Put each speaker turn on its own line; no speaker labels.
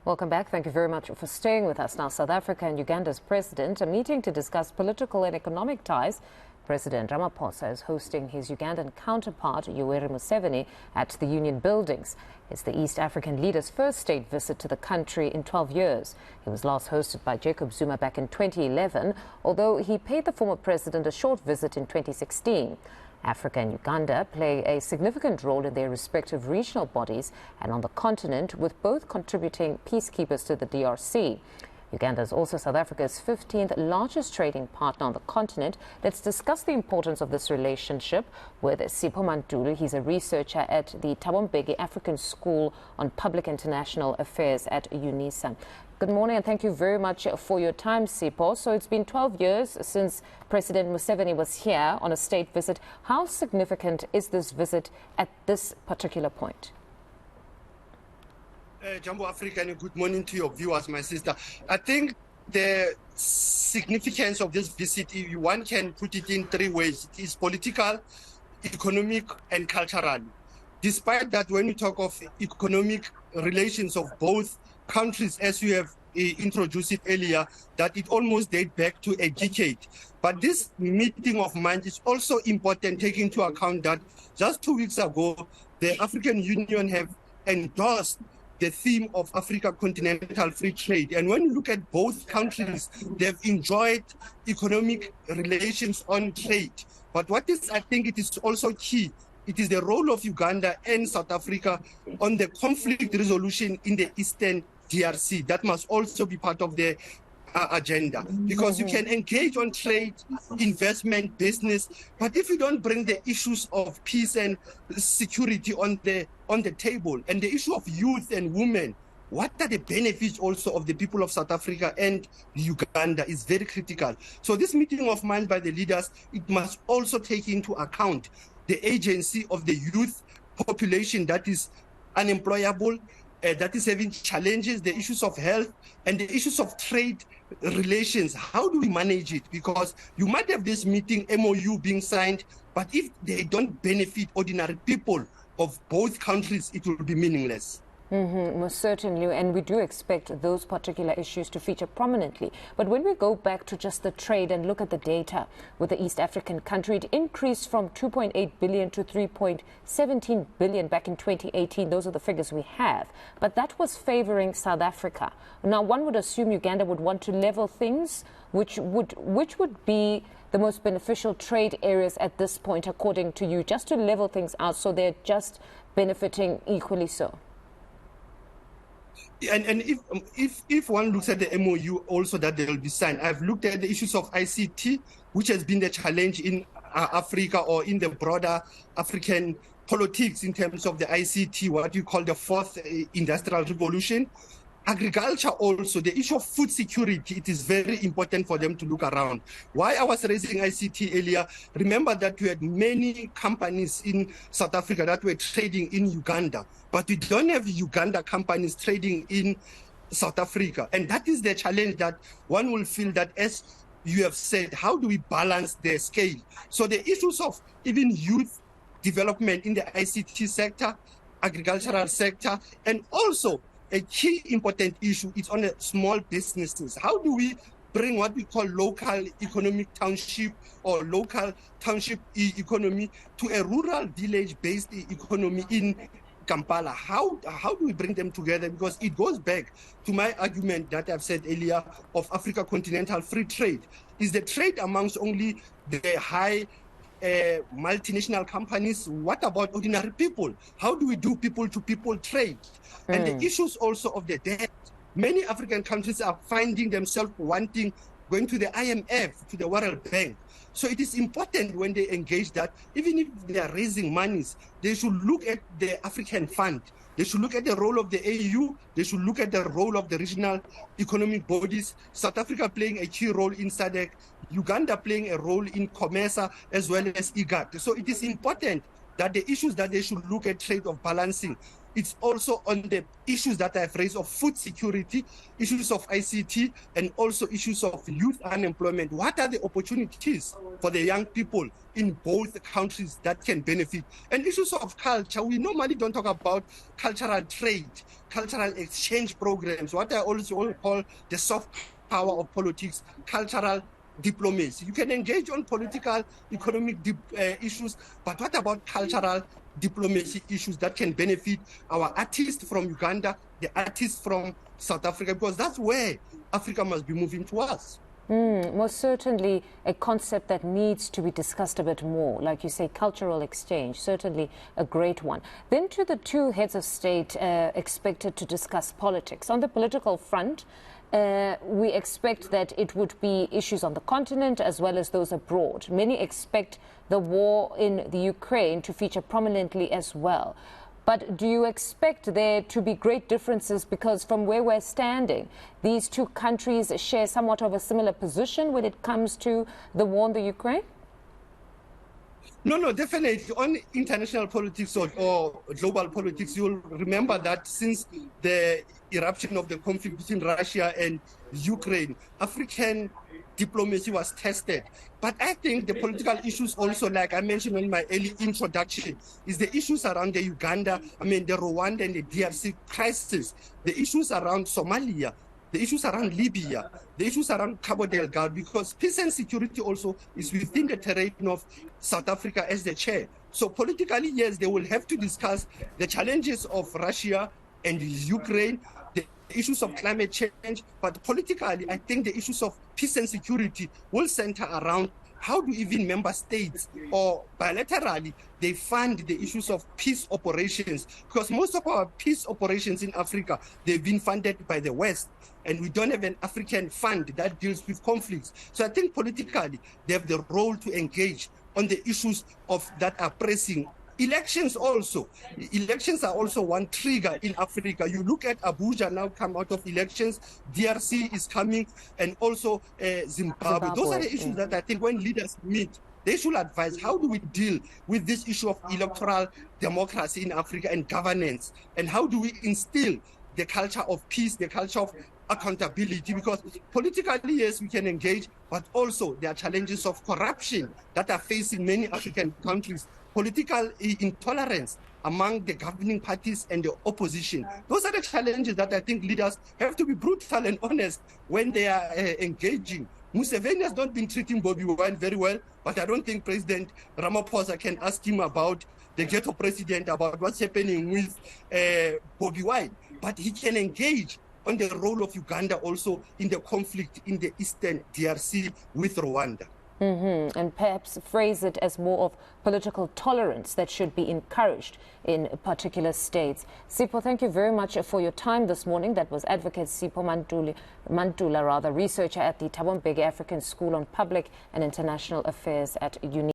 Welcome back. Thank you very much for staying with us. Now, South Africa and Uganda's president are meeting to discuss political and economic ties. President Ramaphosa is hosting his Ugandan counterpart, Yoweri Museveni, at the Union Buildings. It's the East African leader's first state visit to the country in 12 years. He was last hosted by Jacob Zuma back in 2011, although he paid the former president a short visit in 2016. Africa and Uganda play a significant role in their respective regional bodies and on the continent, with both contributing peacekeepers to the DRC. Uganda is also South Africa's 15th largest trading partner on the continent. Let's discuss the importance of this relationship with Sipho Mantula. He's a researcher at the Thabo Mbeki African School on Public International Affairs at UNISA. Good morning and thank you very much for your time, Sipho. So it's been 12 years since President Museveni was here on a state visit. How significant is this visit at this particular point?
Jumbo Africa, and good morning to your viewers, my sister. I think the significance of this visit, one can put it in three ways. It is political, economic, and cultural. Despite that, when we talk of economic relations of both countries, as you have introduced it earlier, that it almost dates back to a decade. But this meeting of minds is also important, taking into account that just 2 weeks ago, the African Union have endorsed the theme of Africa continental free trade. And when you look at both countries, they've enjoyed economic relations on trade. But what is, I think it is also key, it is the role of Uganda and South Africa on the conflict resolution in the Eastern DRC. That must also be part of the agenda, because you can engage on trade, investment, business, but if you don't bring the issues of peace and security on the table, and the issue of youth and women, what are the benefits also of the people of South Africa and Uganda is very critical. So this meeting of minds by the leaders, it must also take into account the agency of the youth population that is unemployable, that is having challenges, the issues of health and the issues of trade relations. How do we manage it? Because you might have this meeting, MOU being signed, but if they don't benefit ordinary people of both countries, it will be meaningless.
Most certainly, and we do expect those particular issues to feature prominently. But when we go back to just the trade and look at the data with the East African country, it increased from 2.8 billion to 3.17 billion back in 2018. Those are the figures we have. But that was favoring South Africa. Now, one would assume Uganda would want to level things, which would be the most beneficial trade areas at this point, according to you, just to level things out so they're just benefiting equally so.
And if one looks at the MOU also that they will be signed, I've looked at the issues of ICT, which has been the challenge in Africa or in the broader African politics in terms of the ICT, what you call the fourth industrial revolution. Agriculture also, the issue of food security, it is very important for them to look around. Why I was raising ICT earlier, remember that we had many companies in South Africa that were trading in Uganda, but we don't have Uganda companies trading in South Africa. And that is the challenge that one will feel that, as you have said, how do we balance the scale? So the issues of even youth development in the ICT sector, agricultural sector, and also a key important issue is on the small businesses. How do we bring what we call local economic township or local township economy to a rural village-based economy in Kampala? How do we bring them together? Because it goes back to my argument that I've said earlier of Africa continental free trade. Is the trade amongst only the high multinational companies? What about ordinary people? How do we do people-to-people trade? And the issues also of the debt. Many African countries are finding themselves going to the IMF, to the World Bank. So it is important when they engage that, even if they are raising monies, they should look at the African Fund. They should look at the role of the AU. They should look at the role of the regional economic bodies. South Africa playing a key role in SADC, Uganda playing a role in COMESA as well as IGAD. So it is important that the issues that they should look at trade of balancing it's also on the issues that I've raised of food security, issues of ICT, and also issues of youth unemployment. What are the opportunities for the young people in both countries that can benefit? And issues of culture, we normally don't talk about cultural trade, cultural exchange programs, what I also call the soft power of politics, cultural diplomacy. You can engage on political, economic issues, but what about cultural diplomacy issues that can benefit our artists from Uganda, the artists from South Africa, because that's where Africa must be moving towards.
Most certainly a concept that needs to be discussed a bit more. Like you say, cultural exchange, certainly a great one. Then to the two heads of state expected to discuss politics. On the political front, we expect that it would be issues on the continent as well as those abroad. Many expect the war in the Ukraine to feature prominently as well. But do you expect there to be great differences? Because from where we're standing, these two countries share somewhat of a similar position when it comes to the war in the Ukraine?
No, definitely. On international politics or global politics, you'll remember that since the eruption of the conflict between Russia and Ukraine, African diplomacy was tested. But I think the political issues also, like I mentioned in my early introduction, is the issues around the Uganda, the Rwanda and the DRC crisis, the issues around Somalia, the issues around Libya, the issues around Cabo Delgado, because peace and security also is within the terrain of South Africa as the chair. So politically, yes, they will have to discuss the challenges of Russia and Ukraine, the issues of climate change, but politically, I think the issues of peace and security will center around how do even member states or bilaterally they fund the issues of peace operations, because most of our peace operations in Africa, they've been funded by the West, and we don't have an African fund that deals with conflicts. So I think politically, they have the role to engage on the issues of that are pressing. Elections are also one trigger in Africa. You look at Abuja now come out of elections, DRC is coming, and also Zimbabwe. Those are the issues that I think when leaders meet, they should advise how do we deal with this issue of electoral democracy in Africa and governance, and how do we instill the culture of peace, the culture of accountability, because politically, yes, we can engage, but also there are challenges of corruption that are facing many African countries, political intolerance among the governing parties and the opposition. Those are the challenges that I think leaders have to be brutal and honest when they are engaging. Museveni has not been treating Bobi Wine very well, but I don't think President Ramaphosa can ask him about the ghetto president, about what's happening with Bobi Wine. But he can engage on the role of Uganda also in the conflict in the eastern DRC with Rwanda.
And perhaps phrase it as more of political tolerance that should be encouraged in particular states. Sipho, thank you very much for your time this morning. That was Advocate Sipho Mantula, researcher at the Thabo Mbeki African School on Public and International Affairs at